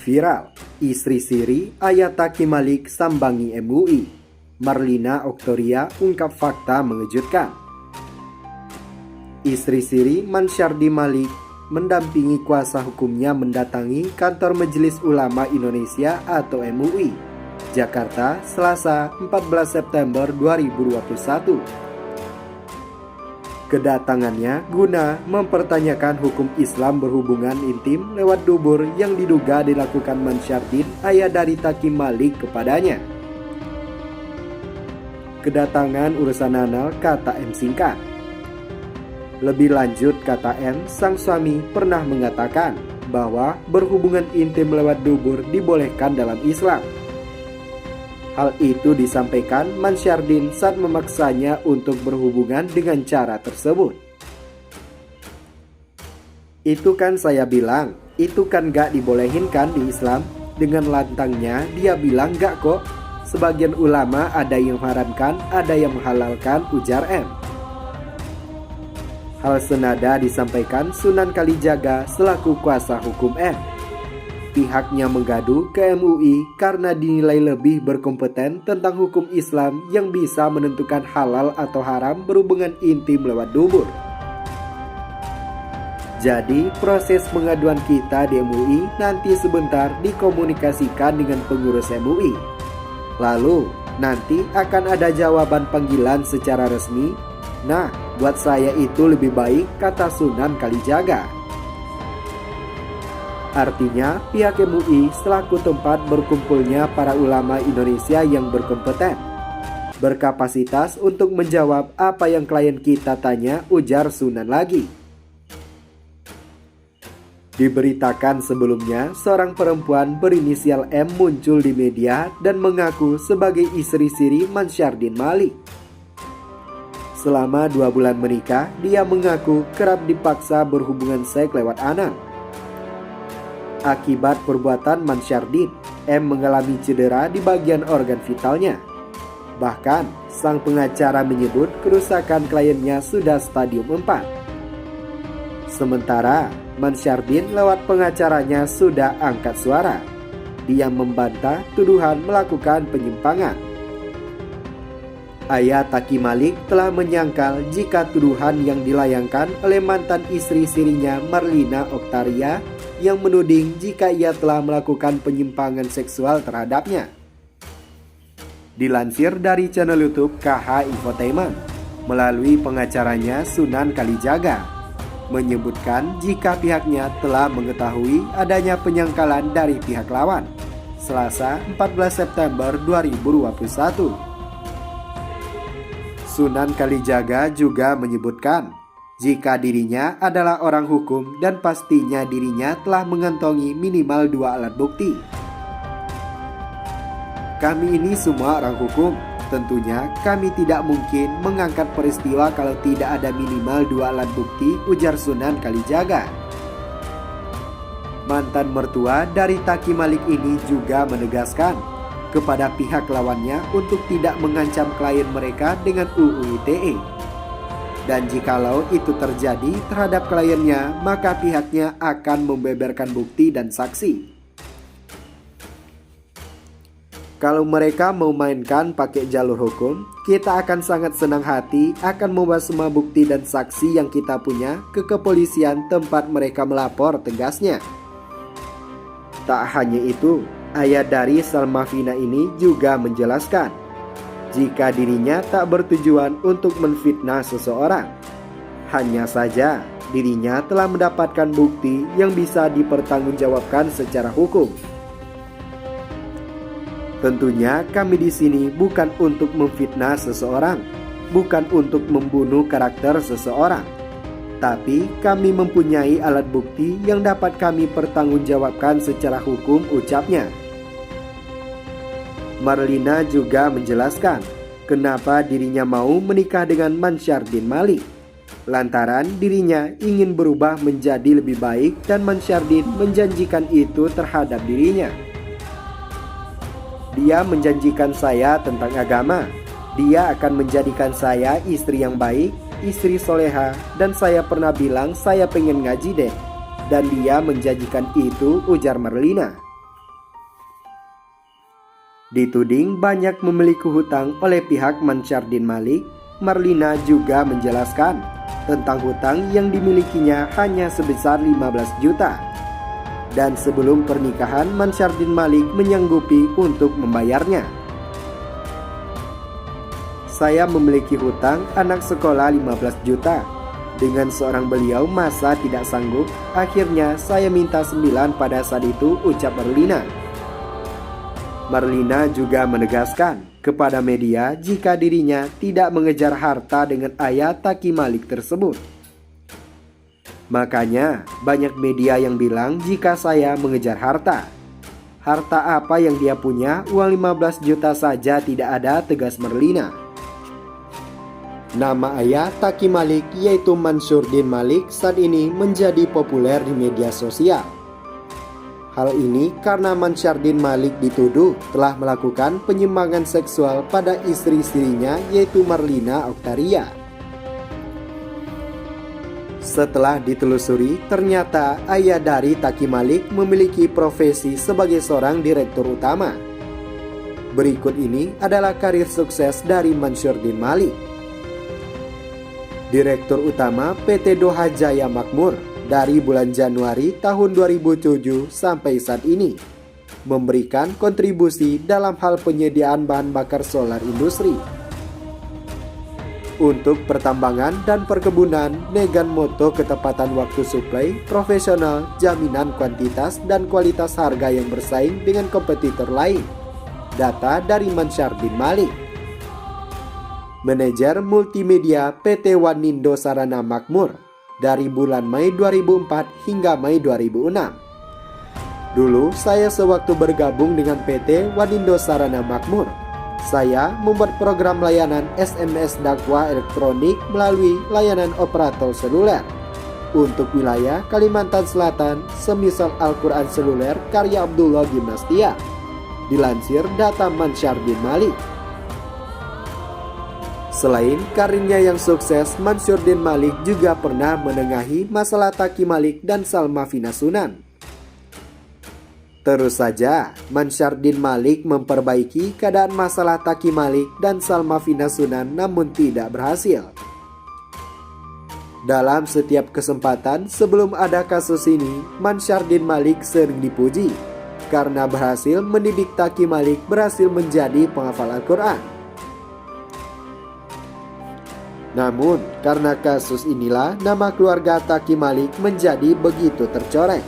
Viral, istri Siri Ayataki Malik sambangi MUI. Marlina Oktoria ungkap fakta mengejutkan. Istri Siri Mansyardi Malik mendampingi kuasa hukumnya mendatangi kantor Majelis Ulama Indonesia atau MUI, Jakarta, Selasa 14 September 2021. Kedatangannya guna mempertanyakan hukum Islam berhubungan intim lewat dubur yang diduga dilakukan Mansyardin ayah dari Taki Malik kepadanya. Kedatangan urusan anal, kata M singkat. Lebih lanjut, kata M, sang suami pernah mengatakan bahwa berhubungan intim lewat dubur dibolehkan dalam Islam. Hal itu disampaikan Mansyardin saat memaksanya untuk berhubungan dengan cara tersebut. Itu kan saya bilang, itu kan gak dibolehin kan di Islam? Dengan lantangnya dia bilang gak kok. Sebagian ulama ada yang mengharamkan, ada yang menghalalkan, ujar M. Hal senada disampaikan Sunan Kalijaga selaku kuasa hukum M. Pihaknya mengadu ke MUI karena dinilai lebih berkompeten tentang hukum Islam yang bisa menentukan halal atau haram berhubungan intim lewat dubur. Jadi proses pengaduan kita di MUI nanti sebentar dikomunikasikan dengan pengurus MUI. Lalu nanti akan ada jawaban panggilan secara resmi. Nah, buat saya itu lebih baik, kata Sunan Kalijaga. Artinya, pihak MUI selaku tempat berkumpulnya para ulama Indonesia yang berkompeten, berkapasitas untuk menjawab apa yang klien kita tanya, ujar Sunan lagi. Diberitakan sebelumnya, seorang perempuan berinisial M muncul di media dan mengaku sebagai istri Siri Mansyardin Malik. Selama 2 bulan menikah, dia mengaku kerap dipaksa berhubungan seks lewat anal. Akibat perbuatan Mansyardin, M mengalami cedera di bagian organ vitalnya. Bahkan, sang pengacara menyebut kerusakan kliennya sudah stadium 4. Sementara, Mansyardin lewat pengacaranya sudah angkat suara. Dia membantah tuduhan melakukan penyimpangan. Ayah Taki Malik telah menyangkal jika tuduhan yang dilayangkan oleh mantan istri Sirinya Marlina Oktoria yang menuding jika ia telah melakukan penyimpangan seksual terhadapnya. Dilansir dari channel YouTube KH Infotainment melalui pengacaranya Sunan Kalijaga, menyebutkan jika pihaknya telah mengetahui adanya penyangkalan dari pihak lawan, Selasa 14 September 2021. Sunan Kalijaga juga menyebutkan jika dirinya adalah orang hukum dan pastinya dirinya telah mengantongi minimal 2 alat bukti. Kami ini semua orang hukum, tentunya kami tidak mungkin mengangkat peristiwa kalau tidak ada minimal 2 alat bukti, ujar Sunan Kalijaga. Mantan mertua dari Taki Malik ini juga menegaskan kepada pihak lawannya untuk tidak mengancam klien mereka dengan UU ITE. Dan jikalau itu terjadi terhadap kliennya, maka pihaknya akan membeberkan bukti dan saksi. Kalau mereka mau mainkan pakai jalur hukum, kita akan sangat senang hati akan membawa semua bukti dan saksi yang kita punya ke kepolisian tempat mereka melapor, tegasnya. Tak hanya itu, ayah dari Salma Vina ini juga menjelaskan jika dirinya tak bertujuan untuk menfitnah seseorang. Hanya saja dirinya telah mendapatkan bukti yang bisa dipertanggungjawabkan secara hukum. Tentunya kami di sini bukan untuk memfitnah seseorang, bukan untuk membunuh karakter seseorang, tapi kami mempunyai alat bukti yang dapat kami pertanggungjawabkan secara hukum, ucapnya. Marlina juga menjelaskan kenapa dirinya mau menikah dengan Mansyardin Malik, lantaran dirinya ingin berubah menjadi lebih baik dan Mansyardin menjanjikan itu terhadap dirinya. Dia menjanjikan saya tentang agama, dia akan menjadikan saya istri yang baik, istri soleha, dan saya pernah bilang saya pengen ngaji deh, dan dia menjanjikan itu, ujar Marlina. Dituding banyak memiliki hutang oleh pihak Mansyardin Malik, Marlina juga menjelaskan tentang hutang yang dimilikinya hanya sebesar 15 juta. Dan sebelum pernikahan, Mansyardin Malik menyanggupi untuk membayarnya. Saya memiliki hutang anak sekolah 15 juta. Dengan seorang beliau masa tidak sanggup, akhirnya saya minta 9 pada saat itu, ucap Marlina. Marlina juga menegaskan kepada media jika dirinya tidak mengejar harta dengan ayah Taki Malik tersebut. Makanya banyak media yang bilang jika saya mengejar harta. Harta apa yang dia punya? Uang 15 juta saja tidak ada, tegas Marlina. Nama ayah Taki Malik yaitu Mansyurdin Malik saat ini menjadi populer di media sosial. Hal ini karena Mansyardin Malik dituduh telah melakukan penyimpangan seksual pada istri-istrinya yaitu Marlina Oktaria. Setelah ditelusuri, ternyata ayah dari Taki Malik memiliki profesi sebagai seorang direktur utama. Berikut ini adalah karir sukses dari Mansyurdin Malik. Direktur Utama PT Doha Jaya Makmur dari bulan Januari tahun 2007 sampai saat ini, memberikan kontribusi dalam hal penyediaan bahan bakar solar industri. Untuk pertambangan dan perkebunan, dengan moto ketepatan waktu suplai, profesional, jaminan kuantitas dan kualitas harga yang bersaing dengan kompetitor lain. Data dari Mansyardin Malik. Manajer Multimedia PT Wanindo Sarana Makmur dari bulan Mei 2004 hingga Mei 2006. Dulu saya sewaktu bergabung dengan PT Wanindo Sarana Makmur, saya membuat program layanan SMS dakwah elektronik melalui layanan operator seluler untuk wilayah Kalimantan Selatan, semisal Al-Quran seluler karya Abdullah Gimnastia. Dilansir data Mansyardin Malik. Selain karirnya yang sukses, Mansyurdin Malik juga pernah menengahi masalah Taki Malik dan Salma Finasunan. Terus saja, Mansyardin Malik memperbaiki keadaan masalah Taki Malik dan Salma Finasunan namun tidak berhasil. Dalam setiap kesempatan sebelum ada kasus ini, Mansyardin Malik sering dipuji karena berhasil mendidik Taki Malik berhasil menjadi penghafal Al-Quran. Namun, karena kasus inilah nama keluarga Taki Malik menjadi begitu tercoreng.